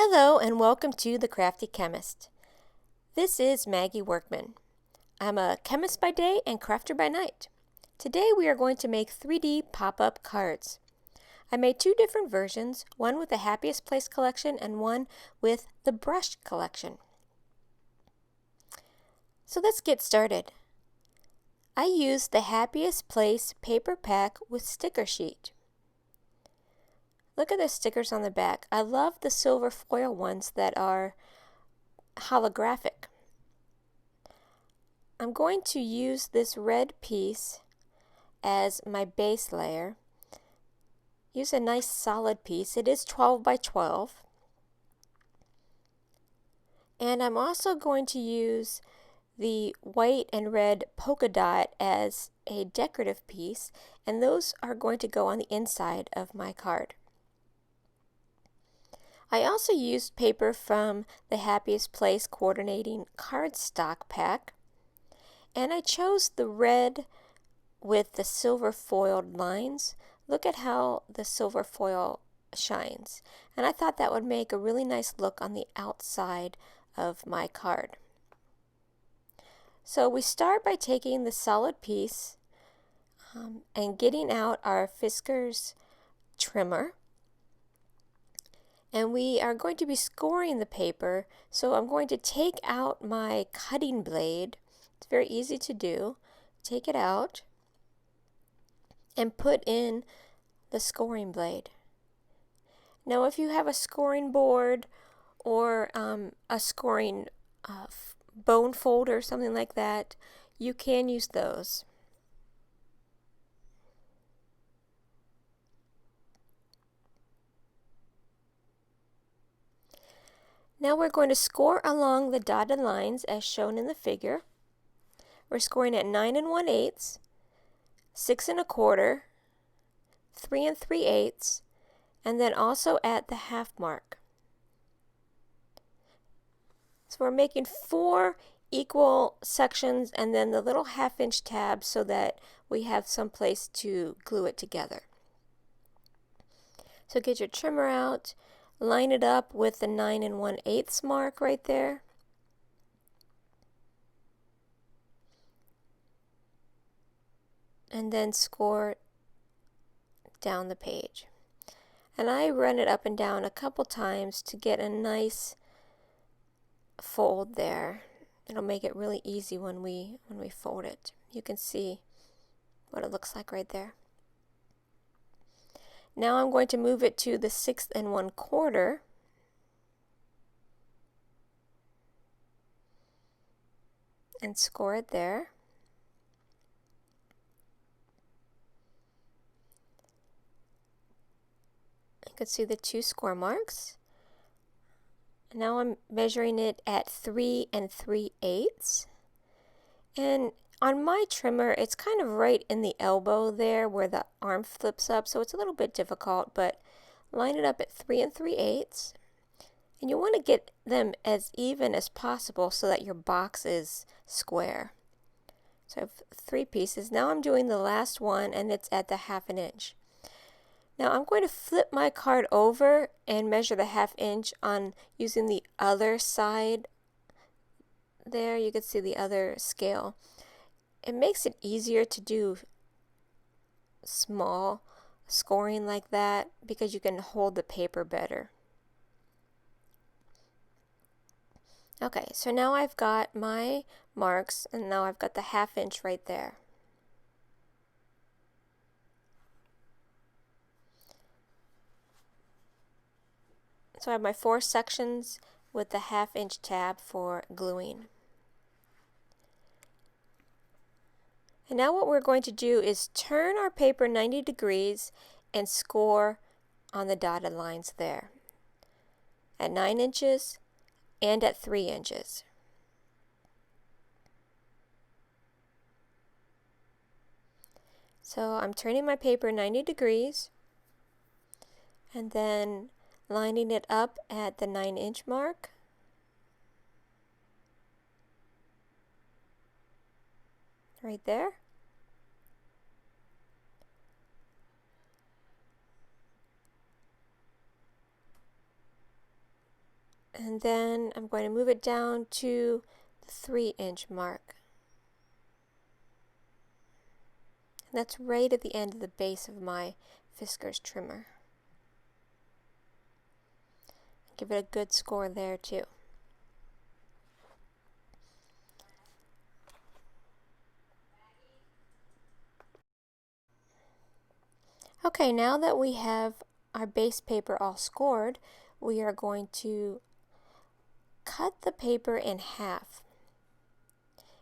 Hello and welcome to The Crafty Chemist. This is Maggie Workman. I'm a chemist by day and crafter by night. Today we are going to make 3D pop-up cards. I made two different versions, one with the Happiest Place collection and one with the brush collection. So let's get started. I used the Happiest Place paper pack with sticker sheet. Look at the stickers on the back. I love the silver foil ones that are holographic. I'm going to use this red piece as my base layer. Use a nice solid piece. It is 12 by 12. And I'm also going to use the white and red polka dot as a decorative piece, and those are going to go on the inside of my card. I also used paper from the Happiest Place Coordinating Cardstock pack, and I chose the red with the silver foiled lines. Look at how the silver foil shines, and I thought that would make a really nice look on the outside of my card. So we start by taking the solid piece and getting out our Fiskars trimmer. And we are going to be scoring the paper, so I'm going to take out my cutting blade. It's very easy to do. Take it out and put in the scoring blade. Now if you have a scoring board or a scoring bone folder or something like that, you can use those. Now we're going to score along the dotted lines as shown in the figure. We're scoring at 9 1/8, 6 1/4, 3 3/8, and then also at the half mark. So we're making 4 equal sections and then the little half-inch tab so that we have some place to glue it together. So get your trimmer out. Line it up with the 9 1/8 mark right there. And then score down the page. And I run it up and down a couple times to get a nice fold there. It'll make it really easy when we fold it. You can see what it looks like right there. Now I'm going to move it to the 6 1/4. And score it there. You can see the 2 score marks. Now I'm measuring it at 3 3/8. And on my trimmer, it's kind of right in the elbow there where the arm flips up, so it's a little bit difficult, but line it up at 3 3/8. And you want to get them as even as possible so that your box is square. So I have 3 pieces. Now I'm doing the last one, and it's at the 1/2 inch. Now I'm going to flip my card over and measure the 1/2 inch on using the other side. There you can see the other scale. It makes it easier to do small scoring like that because you can hold the paper better. Okay, so now I've got my marks, and now I've got the 1/2 inch right there. So I have my 4 sections with the 1/2 inch tab for gluing. And now what we're going to do is turn our paper 90 degrees and score on the dotted lines there at 9 inches and at 3 inches. So I'm turning my paper 90 degrees and then lining it up at the 9 inch mark. Right there. And then I'm going to move it down to the 3-inch mark. And that's right at the end of the base of my Fiskars trimmer. Give it a good score there too. Okay, now that we have our base paper all scored, we are going to cut the paper in half.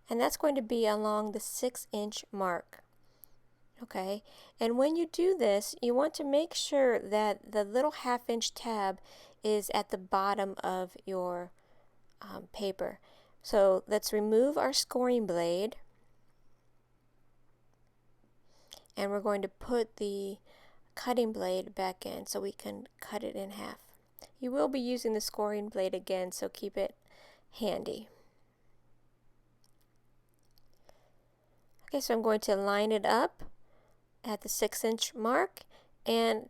And that's going to be along the 6-inch mark. Okay, and when you do this, you want to make sure that the little 1/2-inch tab is at the bottom of your paper. So let's remove our scoring blade, and we're going to put the cutting blade back in so we can cut it in half. You will be using the scoring blade again, so keep it handy. Okay, so I'm going to line it up at the 6-inch mark, and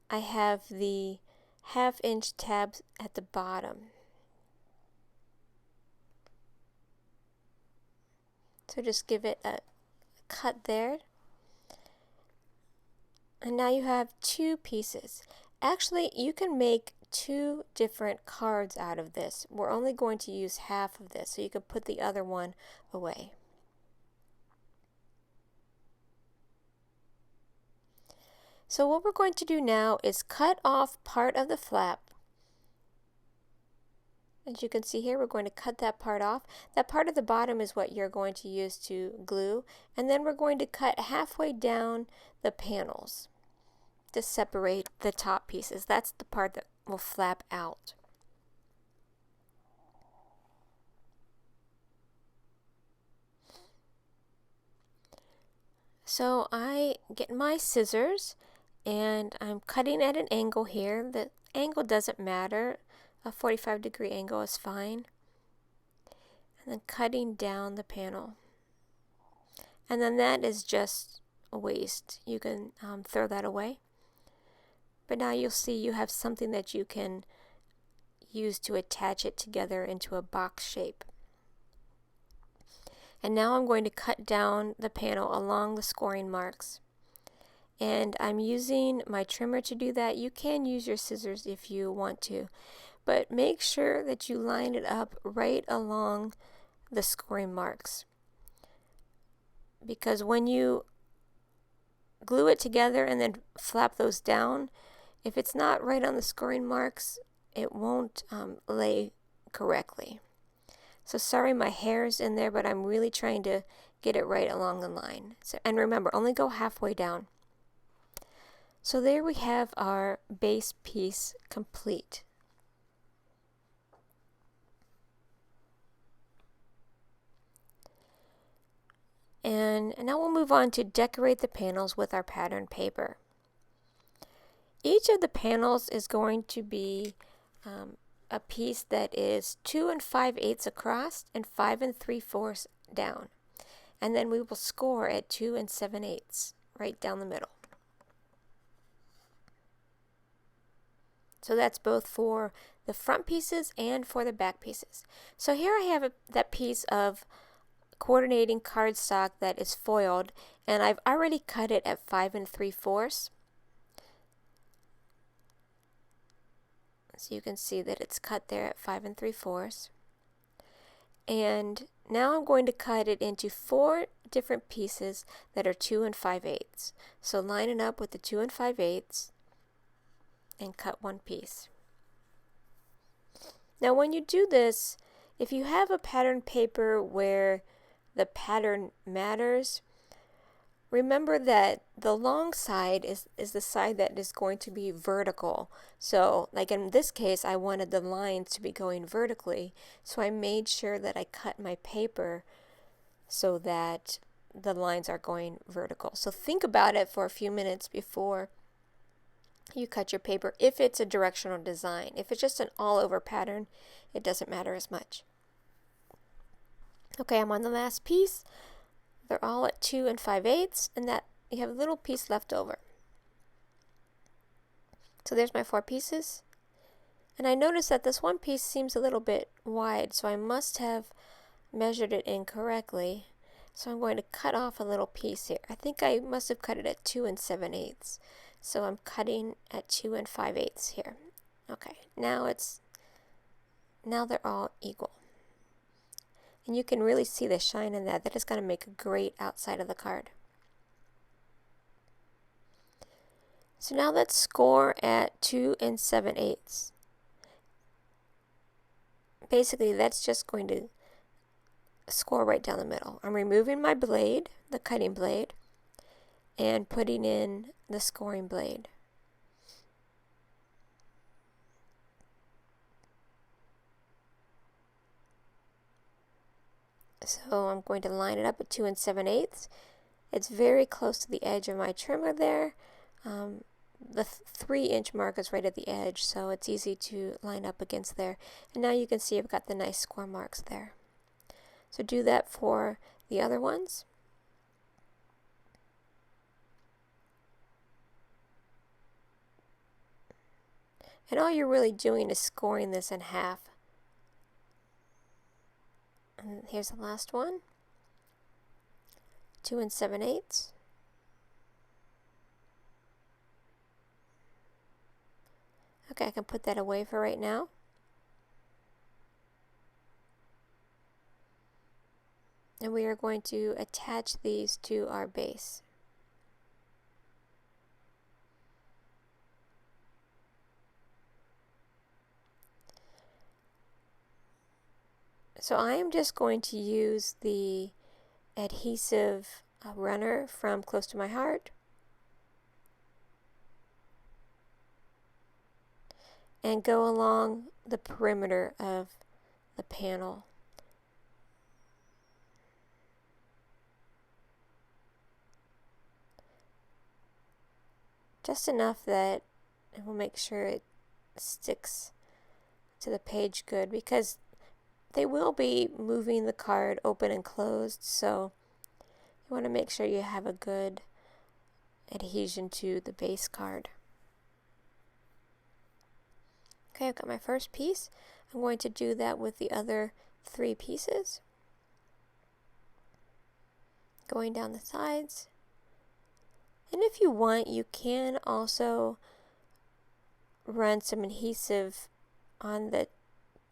I have the 1/2-inch tabs at the bottom. So just give it a cut there. And now you have 2 pieces. Actually, you can make 2 different cards out of this. We're only going to use half of this, so you can put the other one away. So what we're going to do now is cut off part of the flap. As you can see here, we're going to cut that part off. That part at the bottom is what you're going to use to glue. And then we're going to cut halfway down the panels to separate the top pieces. That's the part that will flap out. So I get my scissors and I'm cutting at an angle here. The angle doesn't matter. A 45-degree angle is fine. And then cutting down the panel. And then that is just a waste. You can throw that away. But now you'll see you have something that you can use to attach it together into a box shape. And now I'm going to cut down the panel along the scoring marks. And I'm using my trimmer to do that. You can use your scissors if you want to. But make sure that you line it up right along the scoring marks. Because when you glue it together and then flap those down, if it's not right on the scoring marks, it won't lay correctly. So sorry my hair's in there, but I'm really trying to get it right along the line. So, and remember, only go halfway down. So there we have our base piece complete. And now we'll move on to decorate the panels with our pattern paper. Each of the panels is going to be a piece that is 2 5/8 across and 5 3/4 down. And then we will score at 2 7/8 right down the middle. So that's both for the front pieces and for the back pieces. So here I have that piece of coordinating cardstock that is foiled, and I've already cut it at 5 3/4. So you can see that it's cut there at 5 3/4. And now I'm going to cut it into 4 different pieces that are 2 5/8. So line it up with the 2 5/8 and cut one piece. Now when you do this, if you have a pattern paper where the pattern matters, remember that the long side is the side that is going to be vertical. So like in this case, I wanted the lines to be going vertically, so I made sure that I cut my paper so that the lines are going vertical. So think about it for a few minutes before you cut your paper if it's a directional design. If it's just an all-over pattern, it doesn't matter as much. Okay, I'm on the last piece. They're all at 2 5/8, and that you have a little piece left over. So there's my 4 pieces. And I noticed that this one piece seems a little bit wide, so I must have measured it incorrectly. So I'm going to cut off a little piece here. I think I must have cut it at 2 7/8. So I'm cutting at 2 5/8 here. Okay, now they're all equal. And you can really see the shine in that. That is going to make a great outside of the card. So now let's score at 2 7/8. Basically, that's just going to score right down the middle. I'm removing my blade, the cutting blade, and putting in the scoring blade. So I'm going to line it up at 2 7/8. It's very close to the edge of my trimmer there. The 3-inch mark is right at the edge, so it's easy to line up against there. And now you can see I've got the nice score marks there. So do that for the other ones. And all you're really doing is scoring this in half. And here's the last one. 2 7/8. Okay, I can put that away for right now. And we are going to attach these to our base. So I am just going to use the adhesive runner from Close to My Heart and go along the perimeter of the panel. Just enough that it will make sure it sticks to the page good, because they will be moving the card open and closed, so you want to make sure you have a good adhesion to the base card. Okay, I've got my first piece. I'm going to do that with the other 3 pieces. Going down the sides. And if you want, you can also run some adhesive on the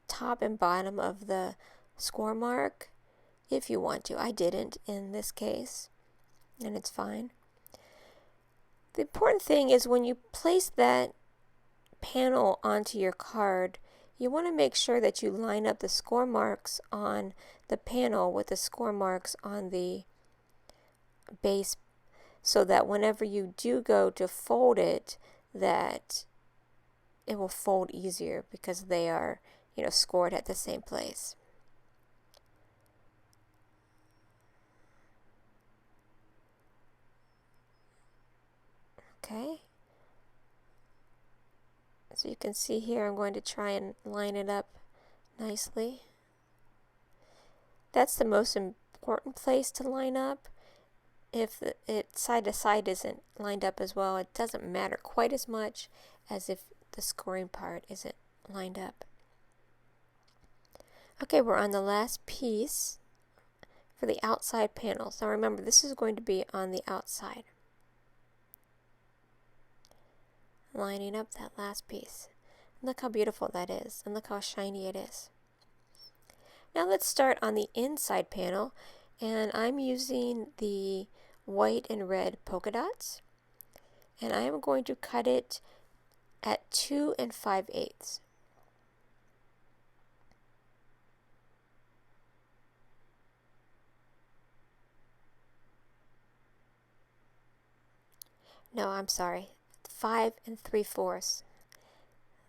top and bottom of the score mark if you want to. I didn't in this case, and it's fine. The important thing is when you place that panel onto your card, you want to make sure that you line up the score marks on the panel with the score marks on the base, so that whenever you do go to fold it, that it will fold easier because they are, scored at the same place. Okay. So you can see here I'm going to try and line it up nicely. That's the most important place to line up. If it side to side isn't lined up as well, it doesn't matter quite as much as if the scoring part isn't lined up. Okay, we're on the last piece for the outside panels. Now remember, this is going to be on the outside. Lining up that last piece. Look how beautiful that is, and look how shiny it is. Now let's start on the inside panel, and I'm using the white and red polka dots, and I am going to cut it at 2 5/8. No, I'm sorry. 5 3/4.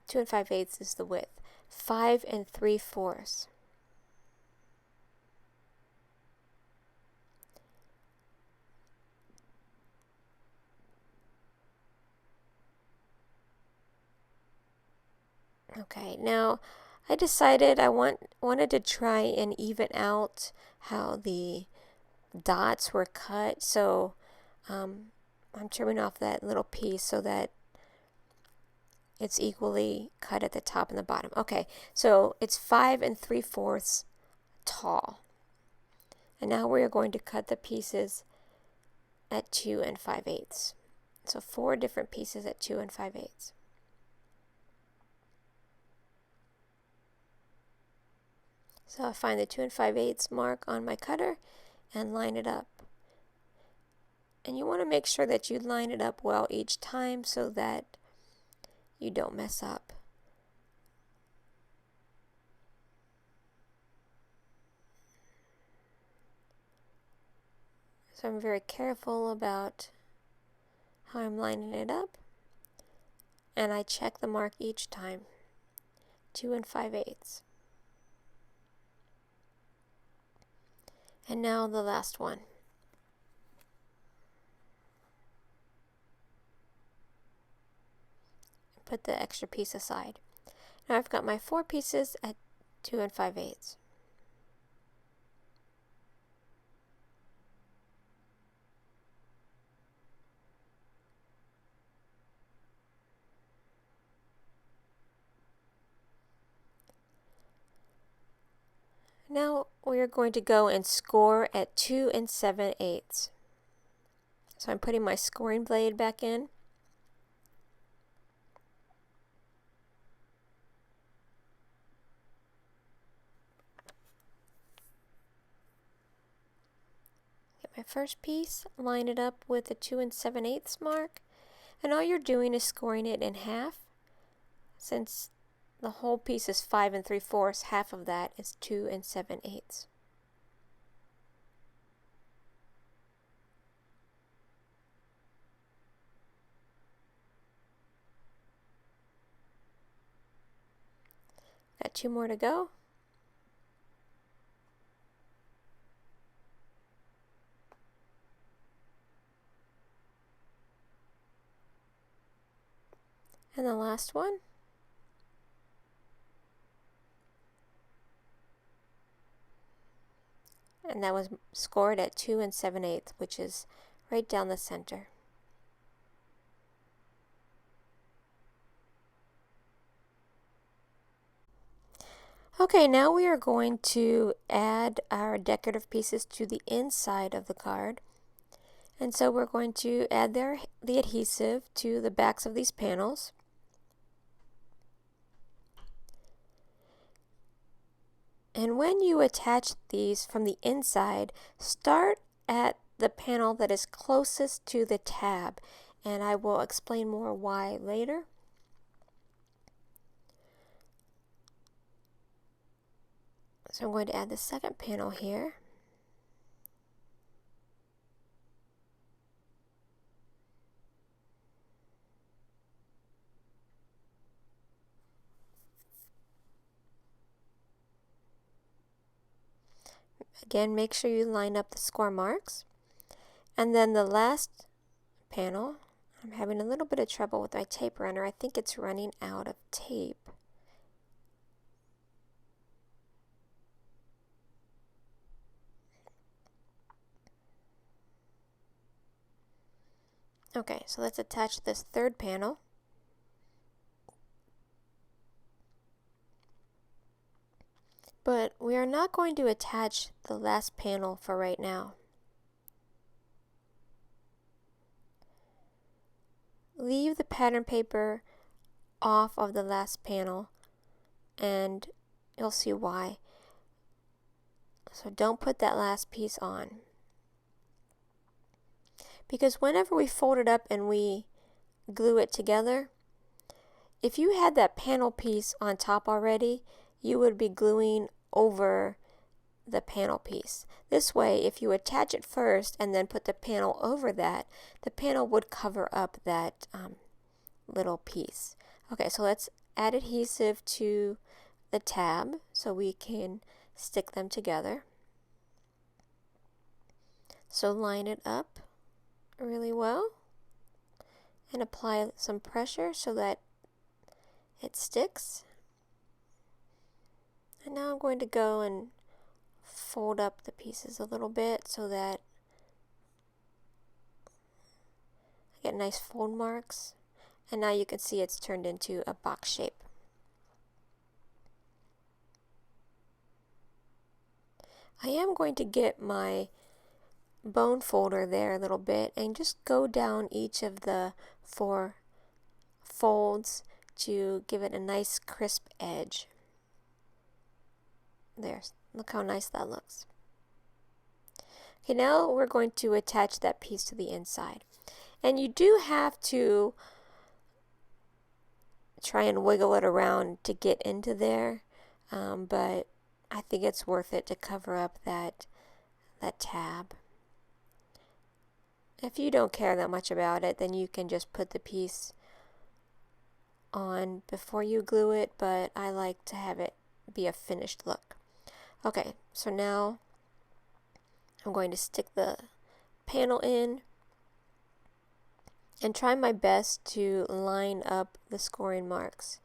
2 5/8 is the width. 5 3/4. Okay, now I decided I wanted to try and even out how the dots were cut, so I'm trimming off that little piece so that it's equally cut at the top and the bottom. Okay, so it's 5 3/4 tall. And now we are going to cut the pieces at 2 5/8. So 4 different pieces at 2 5/8. So I find the 2 5/8 mark on my cutter and line it up. And you want to make sure that you line it up well each time so that you don't mess up. So I'm very careful about how I'm lining it up, and I check the mark each time. 2 5/8. And now the last one. Put the extra piece aside. Now I've got my 4 pieces at 2 5/8. Now we are going to go and score at 2 7/8. So I'm putting my scoring blade back in. Get my first piece, line it up with the 2 7/8 mark, and all you're doing is scoring it in half. Since the whole piece is 5 3/4, half of that is 2 7/8. Got 2 more to go. And the last one. And that was scored at 2 7/8, which is right down the center. Okay, now we are going to add our decorative pieces to the inside of the card. And so we're going to add the adhesive to the backs of these panels. And when you attach these from the inside, start at the panel that is closest to the tab, and I will explain more why later. So I'm going to add the second panel here. Again, make sure you line up the score marks. And then the last panel, I'm having a little bit of trouble with my tape runner. I think it's running out of tape. Okay, so let's attach this third panel. But we are not going to attach the last panel for right now. Leave the pattern paper off of the last panel and you'll see why. So don't put that last piece on. Because whenever we fold it up and we glue it together, if you had that panel piece on top already, you would be gluing over the panel piece. This way, if you attach it first and then put the panel over that, the panel would cover up that little piece. Okay, so let's add adhesive to the tab so we can stick them together. So line it up really well and apply some pressure so that it sticks. And now I'm going to go and fold up the pieces a little bit so that I get nice fold marks. And now you can see it's turned into a box shape. I am going to get my bone folder there a little bit and just go down each of the 4 folds to give it a nice crisp edge. There, look how nice that looks. Okay, now we're going to attach that piece to the inside. And you do have to try and wiggle it around to get into there, but I think it's worth it to cover up that tab. If you don't care that much about it, then you can just put the piece on before you glue it, but I like to have it be a finished look. Okay, so now I'm going to stick the panel in and try my best to line up the scoring marks.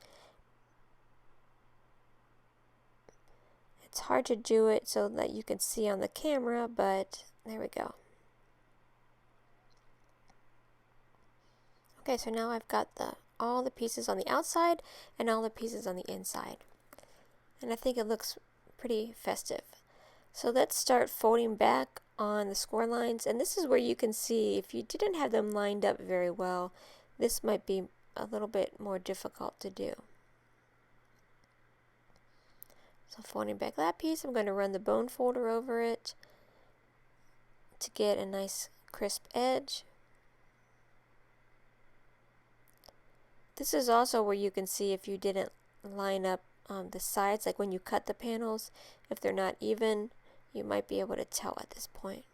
It's hard to do it so that you can see on the camera, but there we go. Okay, so now I've got all the pieces on the outside and all the pieces on the inside. And I think it looks pretty festive. So let's start folding back on the score lines, and this is where you can see if you didn't have them lined up very well, this might be a little bit more difficult to do. So folding back that piece, I'm going to run the bone folder over it to get a nice crisp edge. This is also where you can see if you didn't line up the sides, like when you cut the panels, if they're not even, you might be able to tell at this point.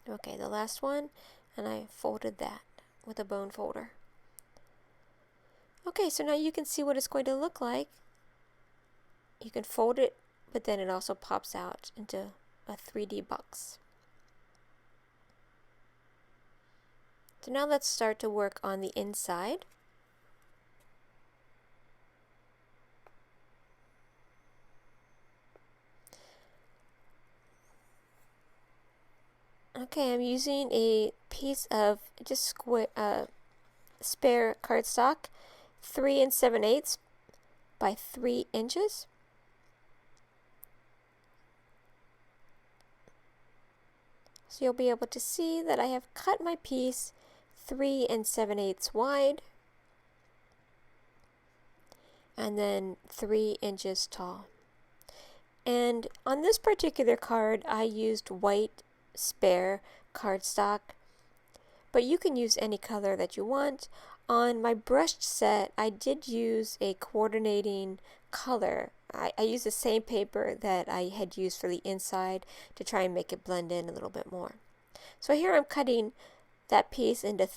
Okay, the last one, and I folded that with a bone folder. Okay, so now you can see what it's going to look like. You can fold it, but then it also pops out into a 3D box. So now let's start to work on the inside. Okay, I'm using a piece of just spare cardstock, 3 7/8 by 3 inches. So you'll be able to see that I have cut my piece 3 7/8 wide and then 3 inches tall. And on this particular card, I used white spare cardstock, but you can use any color that you want. On my brushed set, I did use a coordinating color. I used the same paper that I had used for the inside to try and make it blend in a little bit more. So here I'm cutting that piece into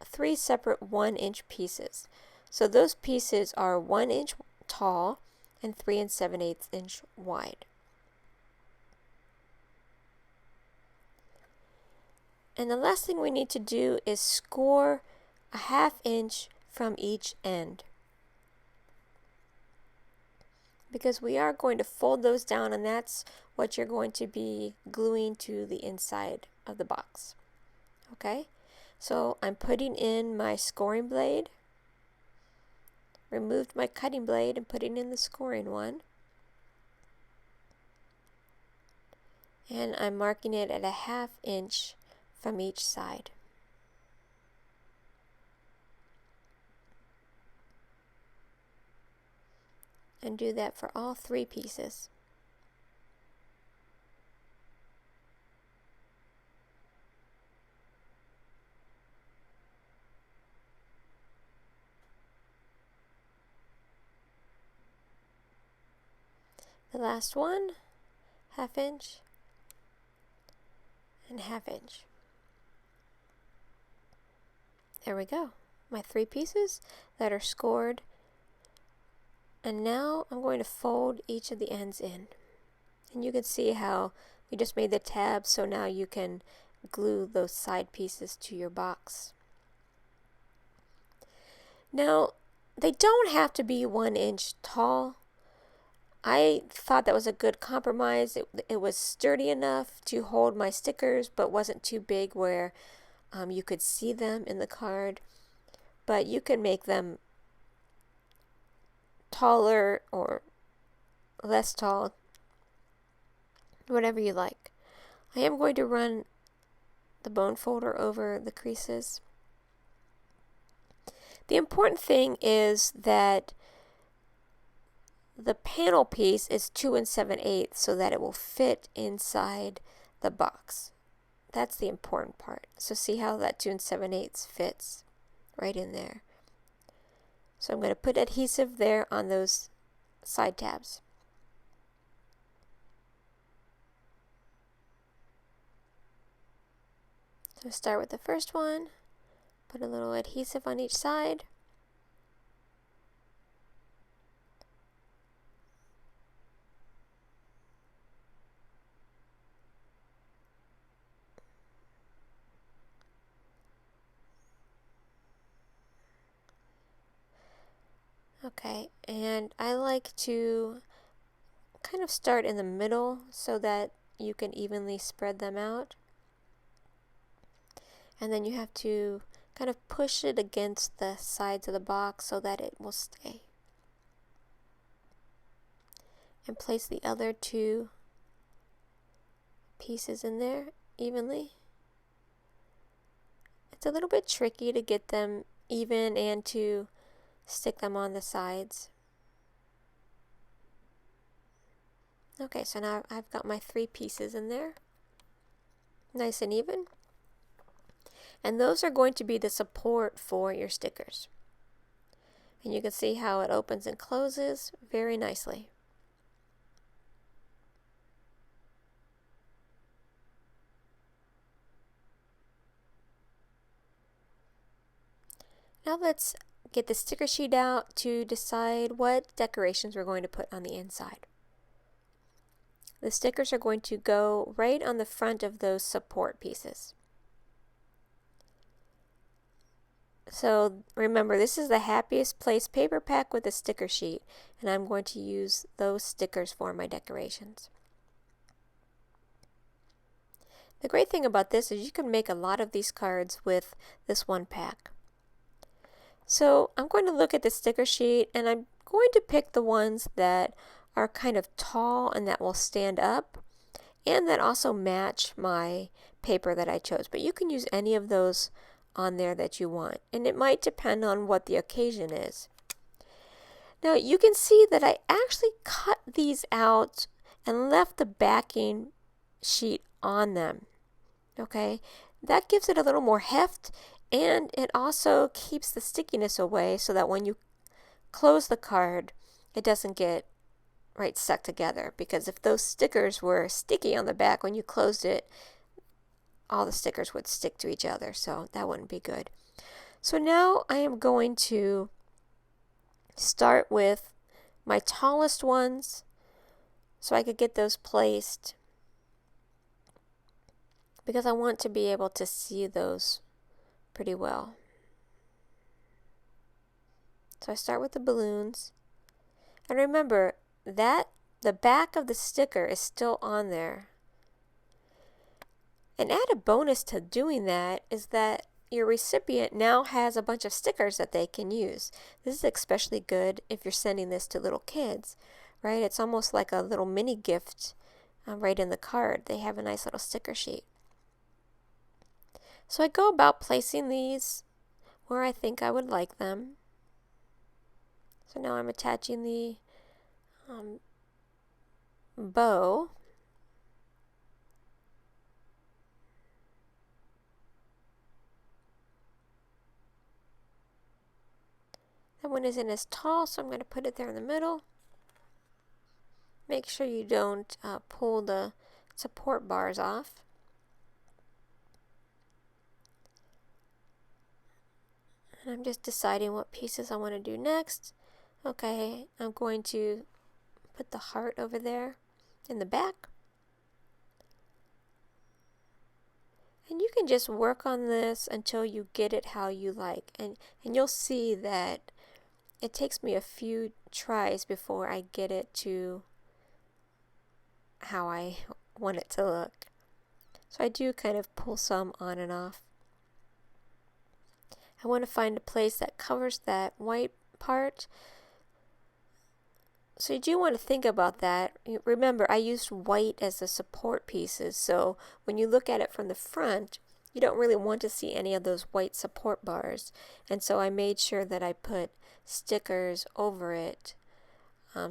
3 separate 1-inch pieces. So those pieces are 1 inch tall and 3 7/8 inch wide. And the last thing we need to do is score a 1/2 inch from each end, because we are going to fold those down, and that's what you're going to be gluing to the inside of the box. Okay, so I'm putting in my scoring blade, removed my cutting blade and putting in the scoring one, and I'm marking it at a 1/2 inch from each side. And do that for all 3 pieces. The last one, 1/2 inch and 1/2 inch. There we go, my 3 pieces that are scored. And now I'm going to fold each of the ends in. And you can see how we just made the tabs, so now you can glue those side pieces to your box. Now, they don't have to be 1 inch tall. I thought that was a good compromise. It was sturdy enough to hold my stickers, but wasn't too big where You could see them in the card, but you can make them taller or less tall, whatever you like. I am going to run the bone folder over the creases. The important thing is that the panel piece is 2 7/8 so that it will fit inside the box. That's the important part. So see how that 2 7/8 fits right in there. So I'm going to put adhesive there on those side tabs. So start with the first one, put a little adhesive on each side. Okay, and I like to kind of start in the middle so that you can evenly spread them out. And then you have to kind of push it against the sides of the box so that it will stay. And place the other two pieces in there evenly. It's a little bit tricky to get them even and to stick them on the sides. Okay, so now I've got my 3 pieces in there, nice and even. And those are going to be the support for your stickers. And you can see how it opens and closes very nicely. Now let's get the sticker sheet out to decide what decorations we're going to put on the inside. The stickers are going to go right on the front of those support pieces. So remember, this is the Happiest Place paper pack with a sticker sheet, and I'm going to use those stickers for my decorations. The great thing about this is you can make a lot of these cards with this one pack. So I'm going to look at the sticker sheet, and I'm going to pick the ones that are kind of tall and that will stand up, and that also match my paper that I chose. But you can use any of those on there that you want, and it might depend on what the occasion is. Now you can see that I actually cut these out and left the backing sheet on them. Okay, that gives it a little more heft, and it also keeps the stickiness away so that when you close the card, it doesn't get right stuck together, because if those stickers were sticky on the back when you closed it, all the stickers would stick to each other, so that wouldn't be good. So now I am going to start with my tallest ones so I could get those placed, because I want to be able to see those pretty well. So I start with the balloons, and remember that the back of the sticker is still on there. An added bonus to doing that is that your recipient now has a bunch of stickers that they can use. This is especially good if you're sending this to little kids, right? It's almost like a little mini gift right in the card. They have a nice little sticker sheet. So I go about placing these where I think I would like them. So now I'm attaching the bow. That one isn't as tall, so I'm going to put it there in the middle. Make sure you don't pull the support bars off. And I'm just deciding what pieces I want to do next. Okay, I'm going to put the heart over there in the back. And you can just work on this until you get it how you like. And you'll see that it takes me a few tries before I get it to how I want it to look. So I do kind of pull some on and off. I want to find a place that covers that white part. So you do want to think about that. Remember, I used white as the support pieces, so when you look at it from the front, you don't really want to see any of those white support bars. And so I made sure that I put stickers over it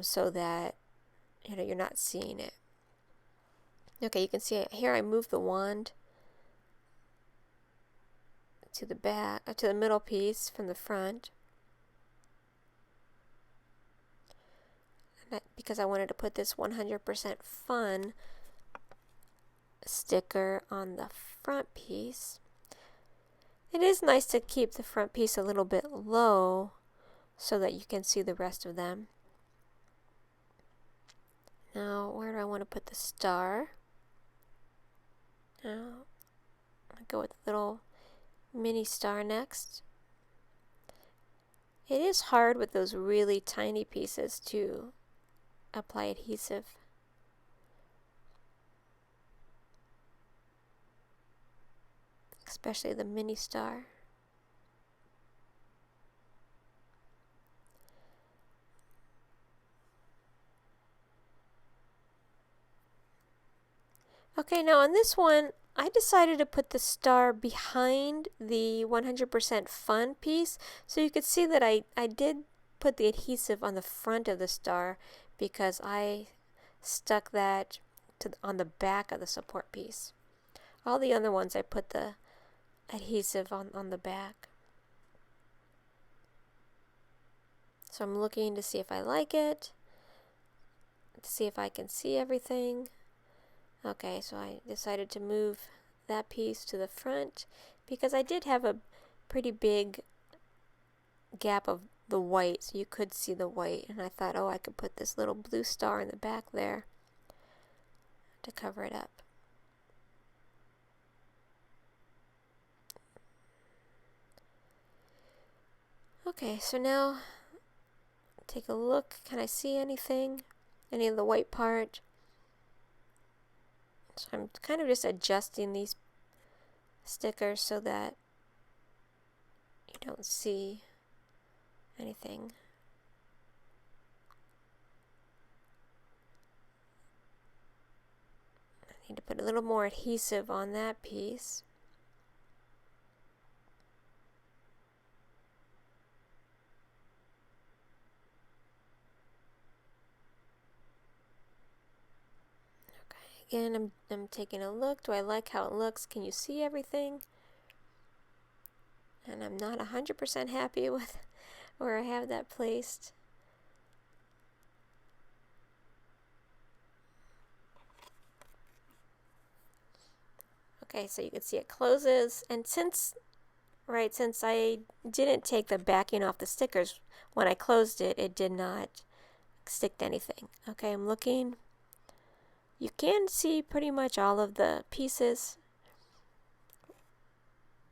so that you're not seeing it. Okay, you can see here I moved the wand to the back, to the middle piece from the front. Because I wanted to put this 100% fun sticker on the front piece. It is nice to keep the front piece a little bit low so that you can see the rest of them. Now, where do I want to put the star? Now, I'll go with the little mini star next. It is hard with those really tiny pieces to apply adhesive. Especially the mini star. Okay, now on this one, I decided to put the star behind the 100% fun piece, so you could see that I did put the adhesive on the front of the star because I stuck that on the back of the support piece. All the other ones I put the adhesive on the back. So I'm looking to see if I like it, to see if I can see everything. Okay, so I decided to move that piece to the front because I did have a pretty big gap of the white, so you could see the white, and I thought, oh, I could put this little blue star in the back there to cover it up. Okay, so now take a look. Can I see anything? Any of the white part? So I'm kind of just adjusting these stickers so that you don't see anything. I need to put a little more adhesive on that piece. Again, I'm taking a look. Do I like how it looks? Can you see everything? And I'm not 100% happy with where I have that placed. Okay, so you can see it closes, and since I didn't take the backing off the stickers, when I closed it, it did not stick to anything. Okay, I'm looking. You can see pretty much all of the pieces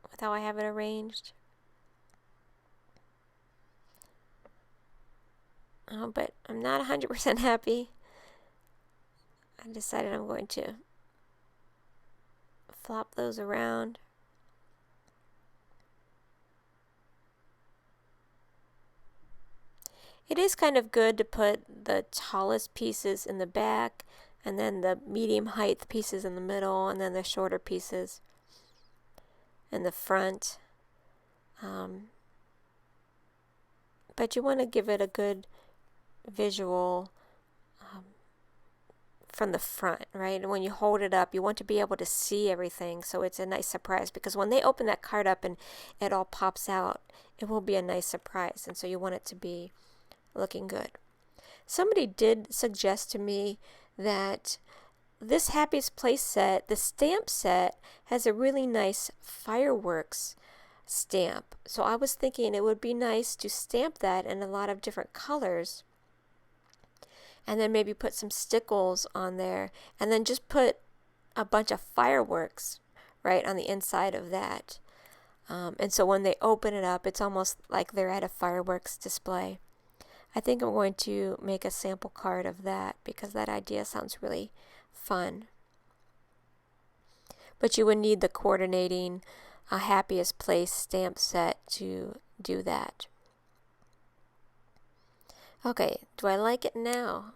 with how I have it arranged. But I'm not 100% happy. I decided I'm going to flop those around. It is kind of good to put the tallest pieces in the back, and then the medium height pieces in the middle, and then the shorter pieces in the front. But you want to give it a good visual from the front, right? And when you hold it up, you want to be able to see everything, so it's a nice surprise, because when they open that card up and it all pops out, it will be a nice surprise, and so you want it to be looking good. Somebody did suggest to me that this Happiest Place set, the stamp set, has a really nice fireworks stamp. So I was thinking it would be nice to stamp that in a lot of different colors, and then maybe put some stickles on there, and then just put a bunch of fireworks right on the inside of that. And so when they open it up, it's almost like they're at a fireworks display. I think I'm going to make a sample card of that because that idea sounds really fun. But you would need the coordinating a Happiest Place stamp set to do that. Okay, do I like it now?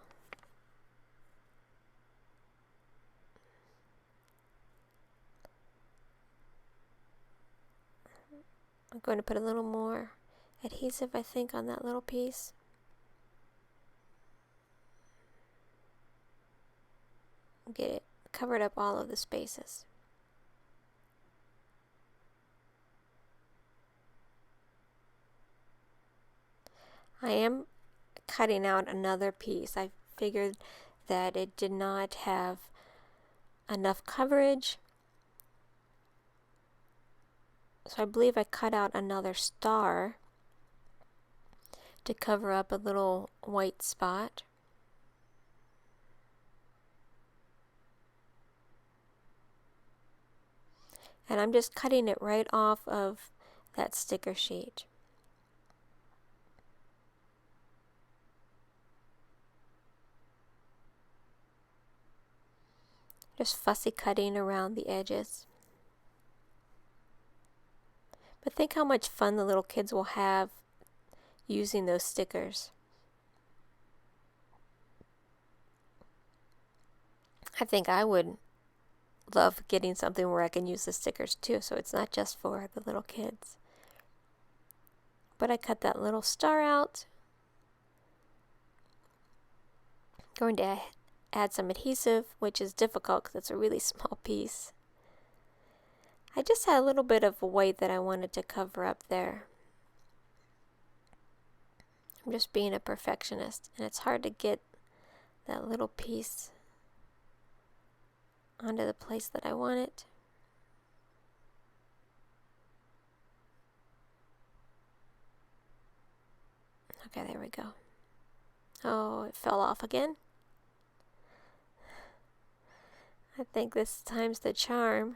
I'm going to put a little more adhesive, I think, on that little piece. Get it covered up all of the spaces. I am cutting out another piece. I figured that it did not have enough coverage. So I believe I cut out another star to cover up a little white spot. And I'm just cutting it right off of that sticker sheet. Just fussy cutting around the edges. But think how much fun the little kids will have using those stickers. I think I would love getting something where I can use the stickers too, so it's not just for the little kids. But I cut that little star out. Going to add some adhesive, which is difficult because it's a really small piece. I just had a little bit of white that I wanted to cover up there. I'm just being a perfectionist, and it's hard to get that little piece onto the place that I want it. Okay, there we go. Oh, it fell off again. I think this time's the charm.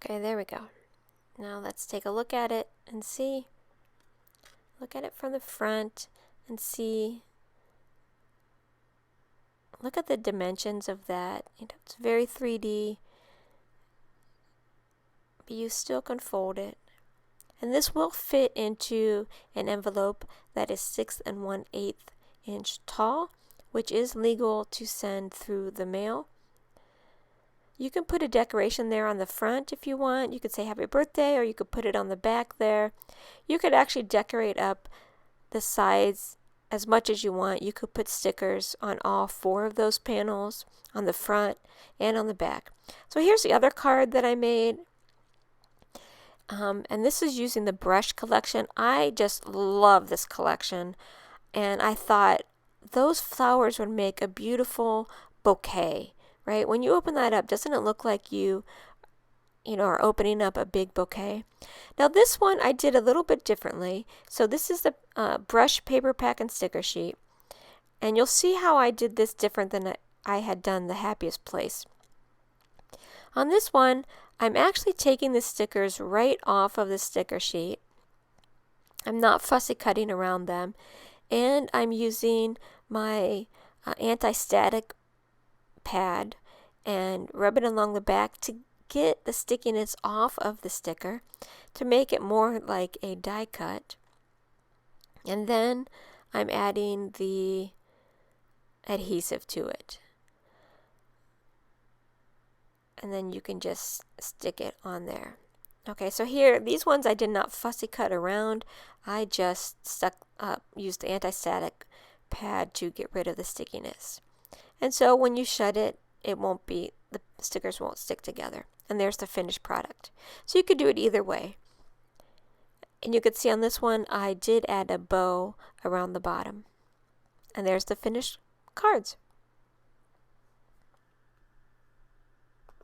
Okay, there we go. Now let's take a look at it and see. Look at it from the front and see. Look at the dimensions of that. It's very 3D, but you still can fold it. And this will fit into an envelope that is 6 1/8 inch tall, which is legal to send through the mail. You can put a decoration there on the front if you want. You could say happy birthday, or you could put it on the back there. You could actually decorate up the sides as much as you want. You could put stickers on all 4 of those panels, on the front and on the back. So here's the other card that I made. And this is using the brush collection. I just love this collection. And I thought those flowers would make a beautiful bouquet, right? When you open that up, doesn't it look like you are opening up a big bouquet? Now this one I did a little bit differently. So this is the brush paper pack and sticker sheet. And you'll see how I did this different than I had done the Happiest Place. On this one, I'm actually taking the stickers right off of the sticker sheet. I'm not fussy cutting around them. And I'm using my anti-static pad and rub it along the back to get the stickiness off of the sticker to make it more like a die cut. And then I'm adding the adhesive to it. And then you can just stick it on there. Okay, so here, these ones I did not fussy cut around. I just used the anti-static pad to get rid of the stickiness. And so when you shut it, the stickers won't stick together. And there's the finished product. So you could do it either way. And you could see on this one, I did add a bow around the bottom. And there's the finished cards.